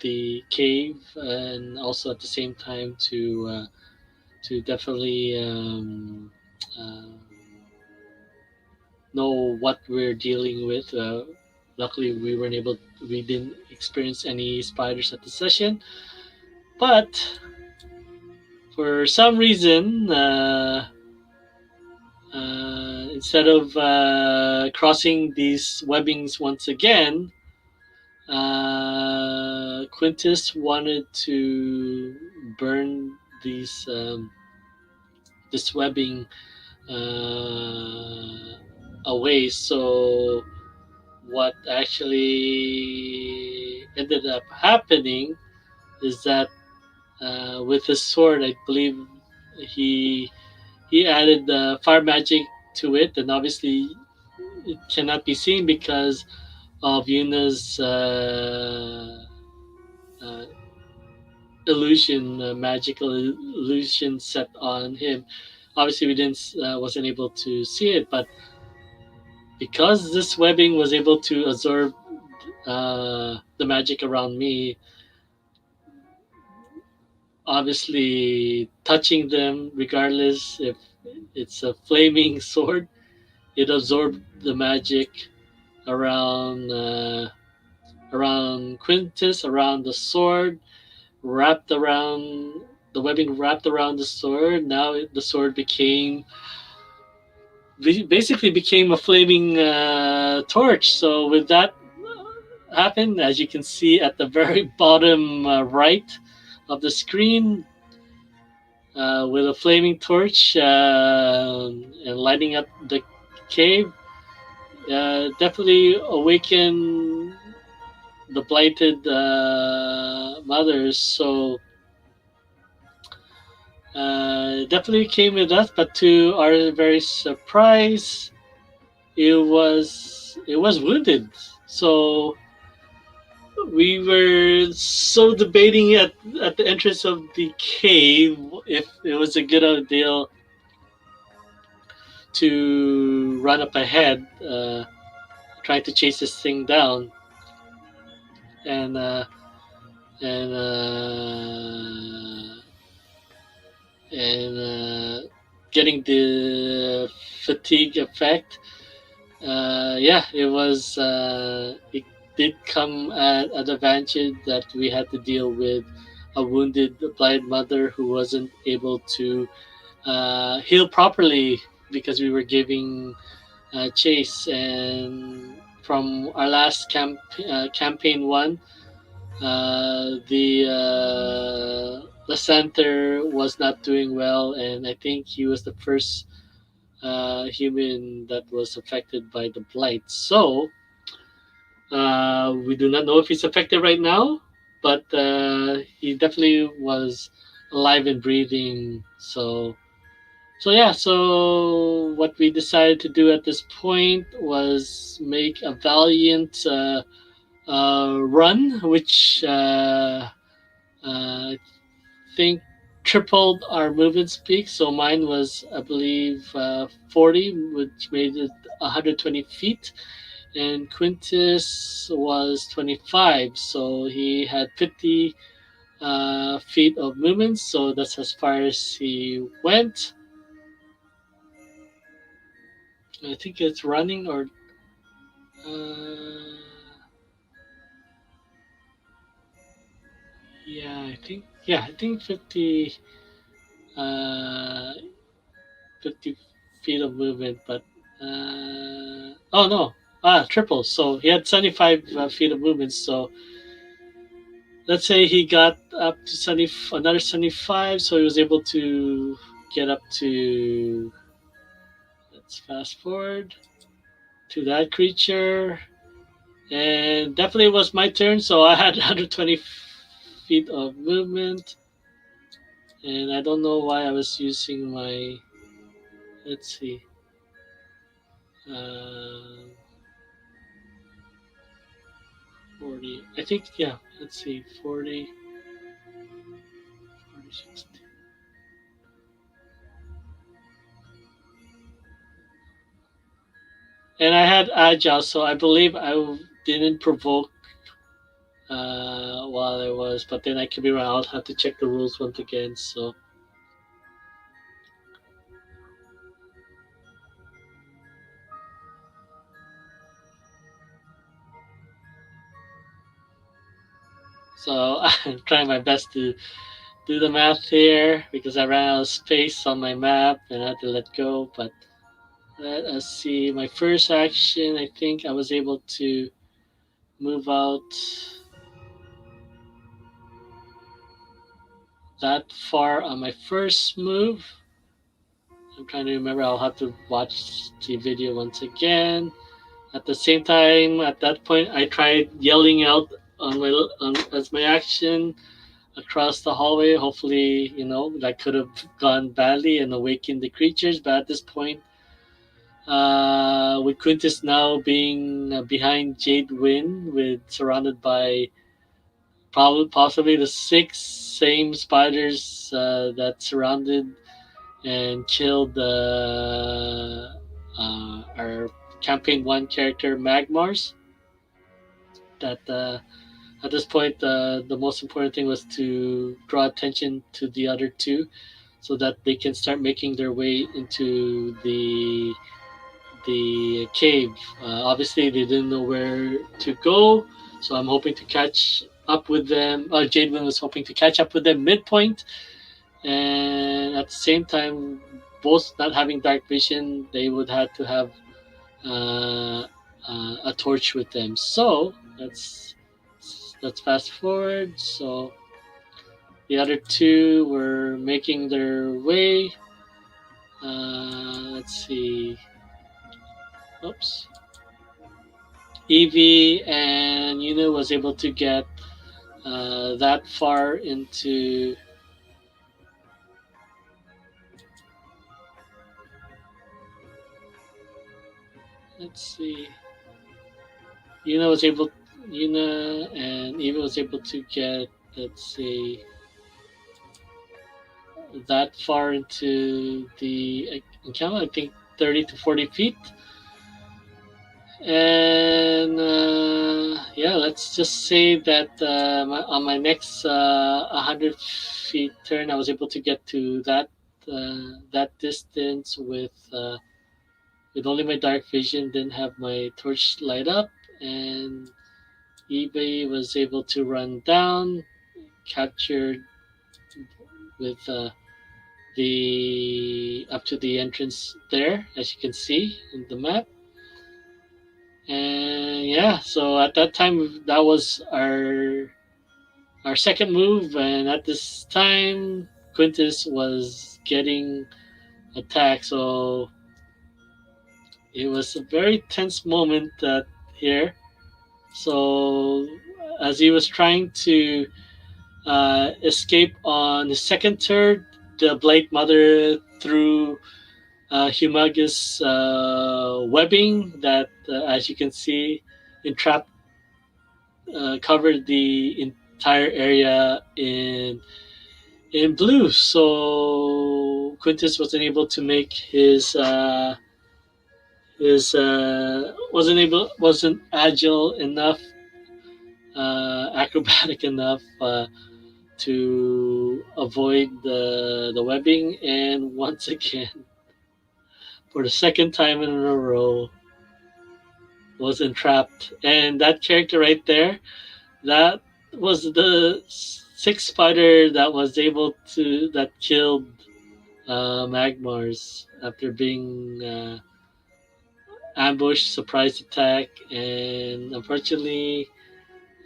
the cave, and also at the same time to definitely know what we're dealing with. Luckily, we didn't experience any spiders at the session, but for some reason, instead of crossing these webbings once again, Quintus wanted to burn this webbing away. So what actually ended up happening is that with his sword, I believe he he added fire magic to it, and obviously it cannot be seen because of Yuna's uh, magical illusion set on him. Obviously, we didn't wasn't able to see it, but because this webbing was able to absorb the magic around me, obviously touching them, regardless if it's a flaming sword, it absorbed the magic around around Quintus, around the sword, wrapped around the webbing wrapped around the sword. Now the sword basically became a flaming torch. So with that happened, as you can see at the very bottom right of the screen, with a flaming torch and lighting up the cave, definitely awaken the blighted mothers. So definitely came with us, but to our very surprise, it was wounded. So we were so debating at the entrance of the cave if it was a good idea to run up ahead, trying to chase this thing down, and and getting the fatigue effect. Yeah, it did come at an advantage that we had to deal with a wounded blind mother who wasn't able to heal properly because we were giving chase. And from our last campaign one, the center was not doing well, and I think he was the first human that was affected by the blight. So we do not know if he's affected right now, but he definitely was alive and breathing. So yeah, so what we decided to do at this point was make a valiant run, which I think tripled our movement speed. So mine was, I believe, 40, which made it 120 feet, and Quintus was 25, so he had 50 feet of movement. So that's as far as he went. I think it's running or. Uh, yeah, I think uh, 50 feet of movement, but oh no, triple. So he had 75 feet of movement. So let's say he got up to 70, another 75, so he was able to get up to, let's fast forward to that creature. And definitely it was my turn, so I had 120 feet of movement. And I don't know why I was using my. Let's see. Uh, 40. I think, yeah, let's see. 40, 40, 60. And I had agile, so I believe I didn't provoke while I was, but then I could be wrong. I'll have to check the rules once again. So I'm trying my best to do the math here because I ran out of space on my map and I had to let go. But let us see. My first action, I think I was able to move out that far on my first move. I'm trying to remember. I'll have to watch the video once again. At the same time, at that point, I tried yelling out as my action across the hallway. Hopefully, that could have gone badly and awakened the creatures. But at this point, with Quintus now being behind Jade Wind, with surrounded by probably possibly the six same spiders that surrounded and killed our campaign one character Magmars. That at this point, the most important thing was to draw attention to the other two, so that they can start making their way into the cave. Obviously, they didn't know where to go, so I'm hoping to catch up with them. Jademan was hoping to catch up with them midpoint, and at the same time, both not having dark vision, they would have to have uh, a torch with them. So let's fast forward. So the other two were making their way. Let's see. Oops. Evie and Yuna was able to get that far into. Let's see. Yuna and Evie was able to get. Let's see. That far into the encounter, I think 30 to 40 feet. And yeah, let's just say that on my next 100 feet turn, I was able to get to that distance with only my dark vision, didn't have my torch light up, and eBay was able to run down, captured with the up to the entrance there, as you can see in the map. And yeah, so at that time, that was our second move, and at this time, Quintus was getting attacked. So it was a very tense moment here. So as he was trying to escape on the second turn, the Blade Mother threw humongous webbing that, as you can see, entrapped covered the entire area in blue. So Quintus wasn't able to make his wasn't agile enough, acrobatic enough to avoid the webbing, and once again, for the second time in a row, was entrapped. And that character right there, that was the sixth spider that killed Magmars after being ambushed, surprise attack, and unfortunately,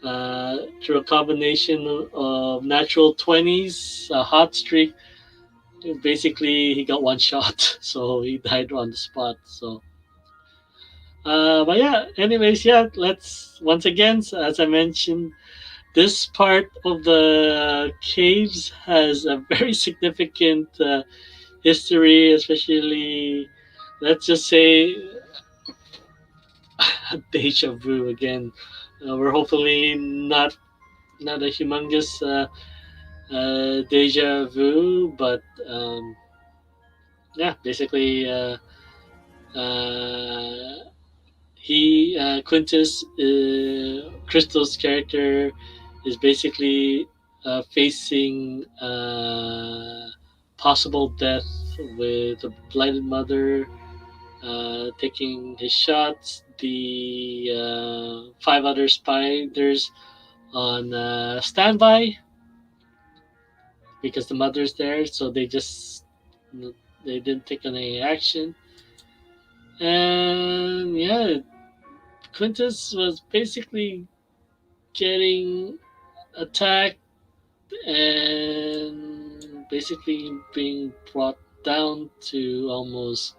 through a combination of natural 20s, a hot streak, basically he got one shot, so he died on the spot. So, but yeah. Anyways, yeah. Let's once again, as I mentioned, this part of the caves has a very significant history, especially, let's just say, deja vu again. We're hopefully not a humongous deja vu, but yeah, basically, uh, Quintus, Crystal's character, is basically facing possible death with a blighted mother, taking his shots. The five other spiders on standby because the mother's there, so they didn't take any action. And yeah, Quintus was basically getting attacked and basically being brought down to almost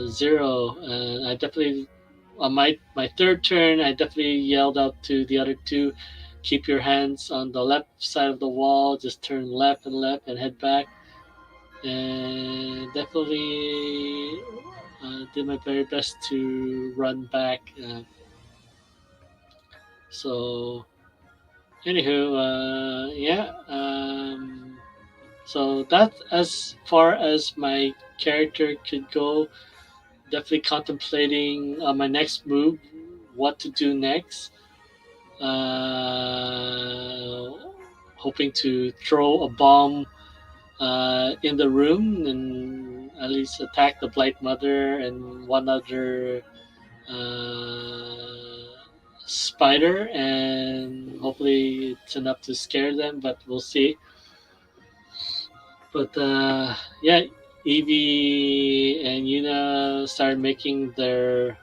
zero. And I definitely, on my third turn, I definitely yelled out to the other two, keep your hands on the left side of the wall, just turn left and head back. And definitely did my very best to run back. So, anywho, yeah. So that's as far as my character could go. Definitely contemplating on my next move, what to do next. Uh, Hoping to throw a bomb in the room and at least attack the Blight Mother and one other spider, and hopefully it's enough to scare them, but we'll see. But yeah, Evie and Yuna started making their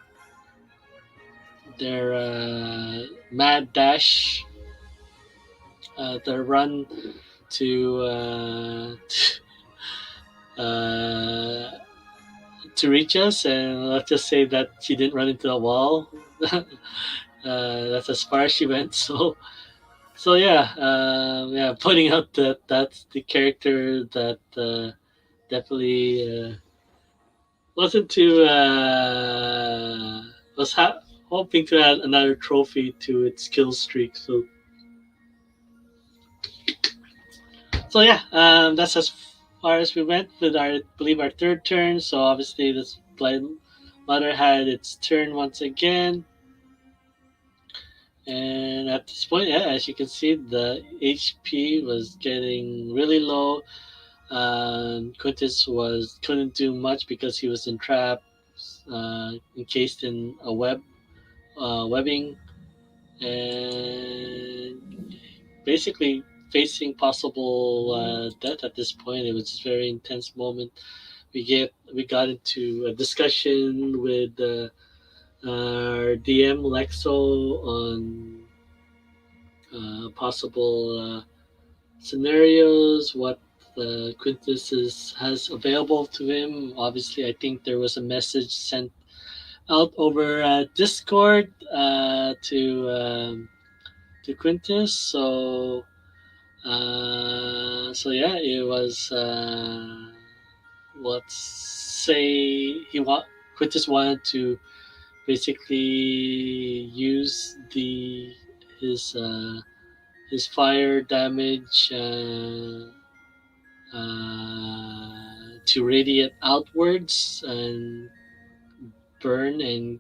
mad dash, their run to to reach us, and let's just say that she didn't run into the wall. That's as far as she went. So yeah, yeah, pointing out that that's the character that definitely wasn't too was hoping to add another trophy to its kill streak. So yeah, that's as far as we went with our, I believe, our third turn. So obviously this blind mother had its turn once again, and at this point, yeah, as you can see, the HP was getting really low. Quintus was couldn't do much because he was entrapped, encased in a webbing, and basically facing possible death at this point. It was a very intense moment. We got into a discussion with our DM Lexxo on possible scenarios, what Quintus has available to him. Obviously, I think there was a message sent out over Discord to Quintus. So yeah, it was. Let's say Quintus wanted to basically use the his fire damage to radiate outwards and burn and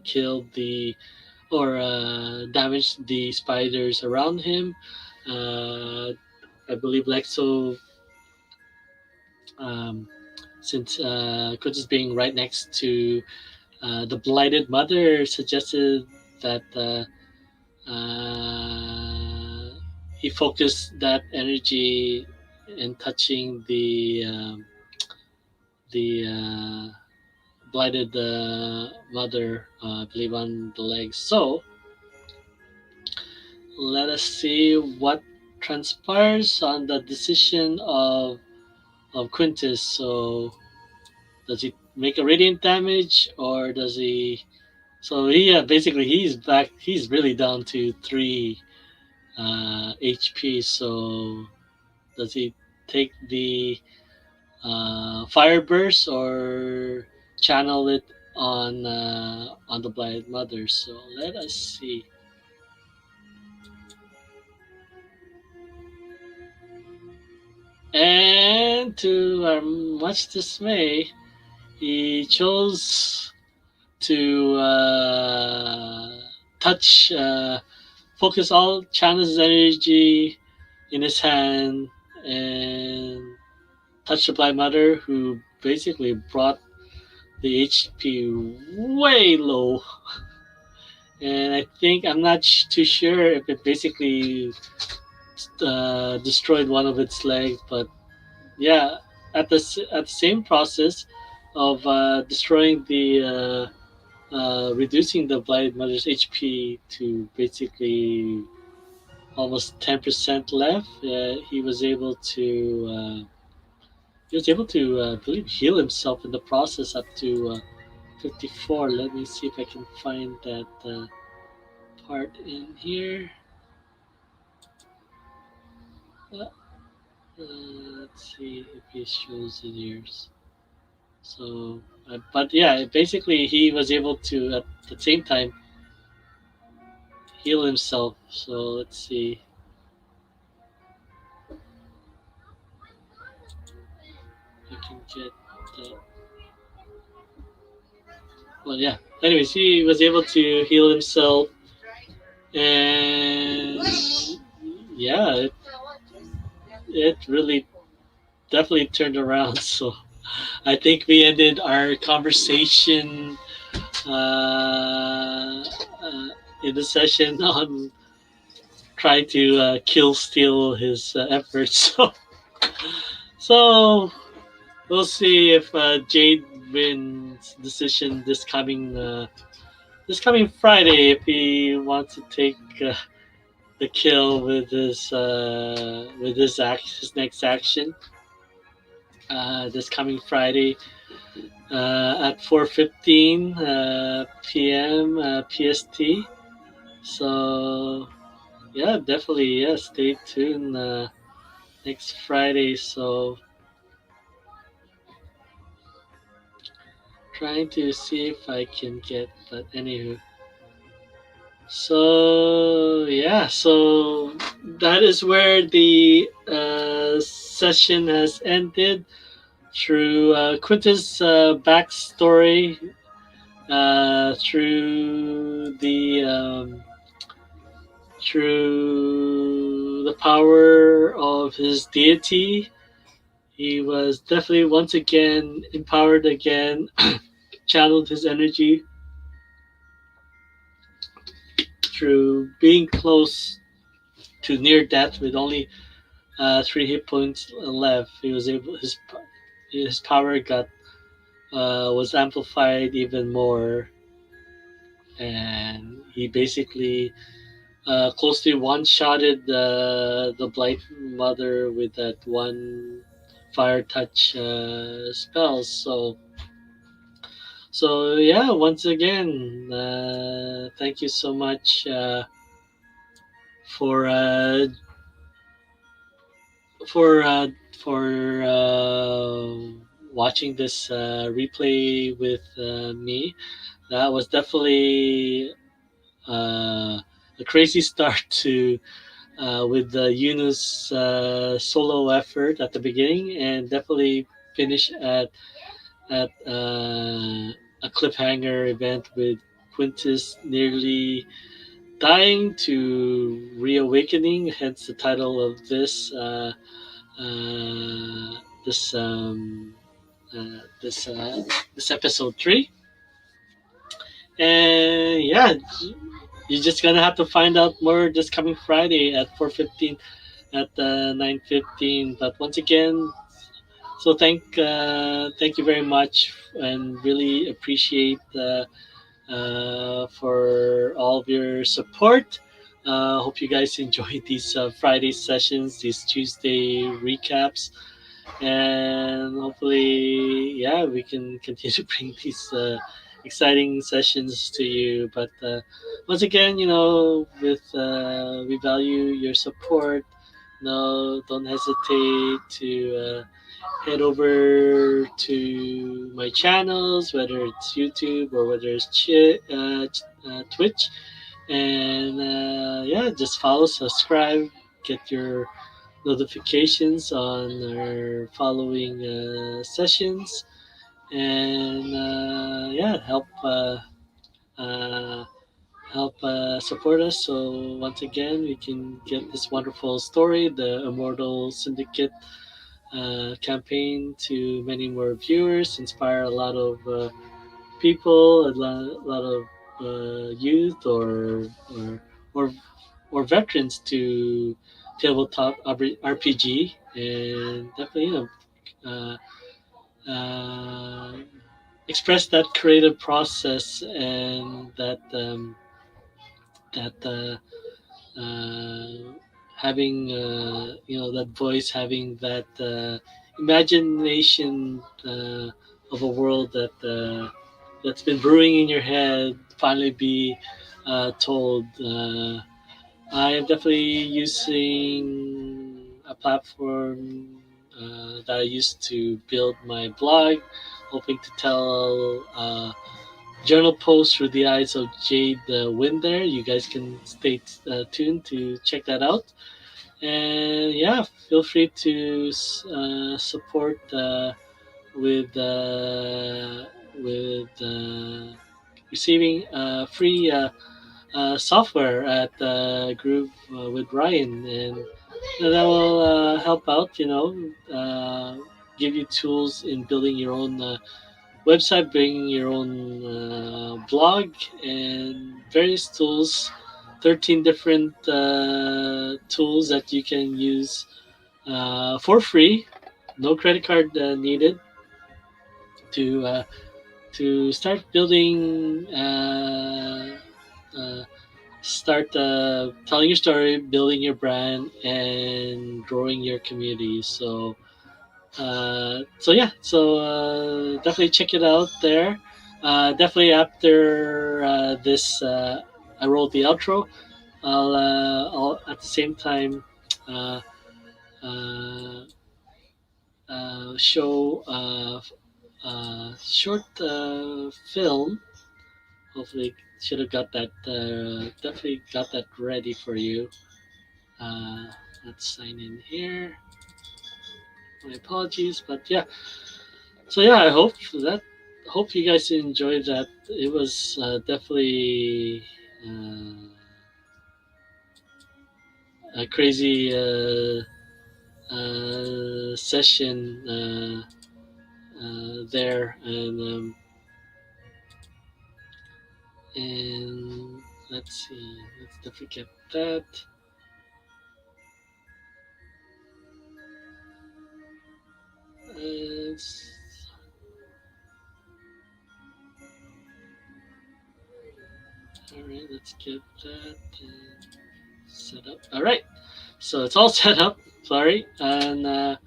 kill the or damage the spiders around him. Uh, I believe Lexo, um, since Quintus being right next to the blighted mother, suggested that he focused that energy in touching the blighted mother, I believe, on the legs. So let us see what transpires on the decision of Quintus. So does he make a radiant damage, or does he? So basically he's back. He's really down to three HP. So does he take the fire burst or channel it on the blind mother? So let us see. And to our much dismay, he chose to touch, focus all Chana's energy in his hand and touch the Blind Mother, who basically brought the HP way low. And I think I'm not too sure if it basically destroyed one of its legs, but yeah, at the same process of destroying reducing the Blind Mother's HP to basically almost 10% left, he was able to I believe heal himself in the process up to 54. Let me see if I can find that part in here. Uh, let's see if he shows it here. So, but yeah, basically he was able to at the same time heal himself. So let's see. If I can get that. Well, yeah. Anyways, he was able to heal himself, and yeah, it really definitely turned around. So I think we ended our conversation in the session on trying to kill steal his efforts. So we'll see if Jade wins decision this coming Friday if he wants to take the kill his next action this coming Friday at 4:15 p.m. PST. So yeah, definitely stay tuned next Friday. So trying to see if I can get, but anywho. So yeah, so that is where the session has ended through Quintus' backstory, through the power of his deity. He was definitely once again empowered again, channeled his energy through being close to near death with only 3 hit points left. He was able his power got was amplified even more, and he basically closely one-shotted the Blight Mother with that one fire touch spell. So yeah, once again, thank you so much for uh, for uh, for watching this replay with me. That was definitely a crazy start to with Yuna's solo effort at the beginning, and definitely finish at a cliffhanger event with Quintus nearly dying to reawakening. Hence the title of uh, this um, this episode 3. And yeah, you're just gonna have to find out more this coming Friday at 4:15 at 9:15. But once again, so thank you very much, and really appreciate for all of your support Hope you guys enjoy these Friday sessions, these Tuesday recaps, and hopefully, yeah, we can continue to bring these exciting sessions to you. But once again, with we value your support. No, don't hesitate to head over to my channels, whether it's YouTube or whether it's Twitch, and yeah, just follow, subscribe, get your notifications on our following sessions, and yeah, uh, help support us. So once again, we can get this wonderful story, the Immortal Syndicate campaign, to many more viewers, inspire a lot of people, a lot of youth or or veterans to tabletop RPG, and definitely uh, express that creative process and that having that voice, having that imagination of a world that's been brewing in your head finally be told. I am definitely using a platform that I used to build my blog, hoping to tell journal posts through the eyes of Jade Wind. There, you guys can stay tuned to check that out. And yeah, feel free to support with receiving free software at Groove with Ryan, and that will help out. Give you tools in building your own website, bringing your own blog, and various tools. 13 different tools that you can use for free, no credit card needed, to start building, start telling your story, building your brand, and growing your community. So definitely check it out there. Definitely after this, I rolled the outro. I'll at the same time uh, uh, show short film. Hopefully, should have got that. Definitely got that ready for you. Uh, let's sign in here. My apologies, but yeah. So yeah, I hope you guys enjoyed that. It was definitely a crazy session there, and let's see. Let's definitely get that. All right, let's get that set up. All right, so it's all set up. Sorry, and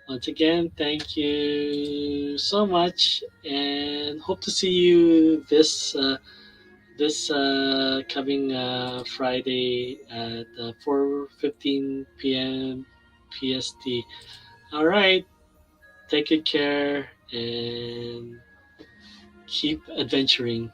once again, thank you so much, and hope to see you this coming Friday at 4:15 p.m. PST. All right, take good care and keep adventuring.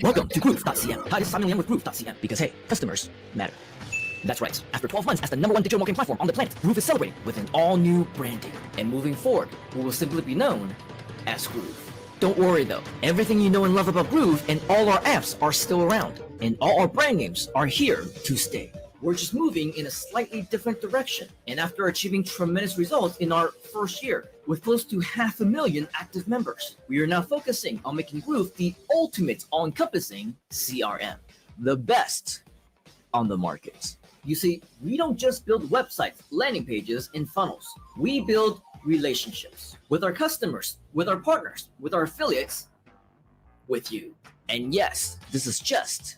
Welcome to Groove.cm. Hi, this is Simon with Groove.cm because hey, customers matter. That's right. After 12 months as the #1 digital marketing platform on the planet, Groove is celebrating with an all-new branding. And moving forward, we will simply be known as Groove. Don't worry though, everything you know and love about Groove and all our apps are still around, and all our brand names are here to stay. We're just moving in a slightly different direction, and after achieving tremendous results in our first year, with close to 500,000 active members, we are now focusing on making Groove the ultimate all-encompassing CRM, the best on the market. You see, we don't just build websites, landing pages, and funnels. We build relationships with our customers, with our partners, with our affiliates, with you. And yes, this is just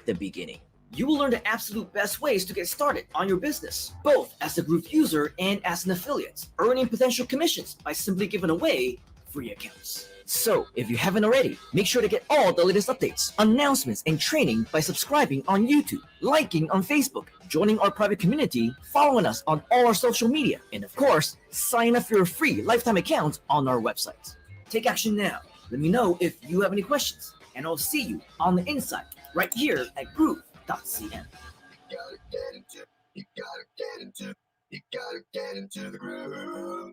the beginning. You will learn the absolute best ways to get started on your business, both as a Groove user and as an affiliate, earning potential commissions by simply giving away free accounts. So, if you haven't already, make sure to get all the latest updates, announcements, and training by subscribing on YouTube, liking on Facebook, joining our private community, following us on all our social media, and of course, sign up for your free lifetime account on our website. Take action now. Let me know if you have any questions, and I'll see you on the inside, right here at Groove.cm. You gotta get into the groove.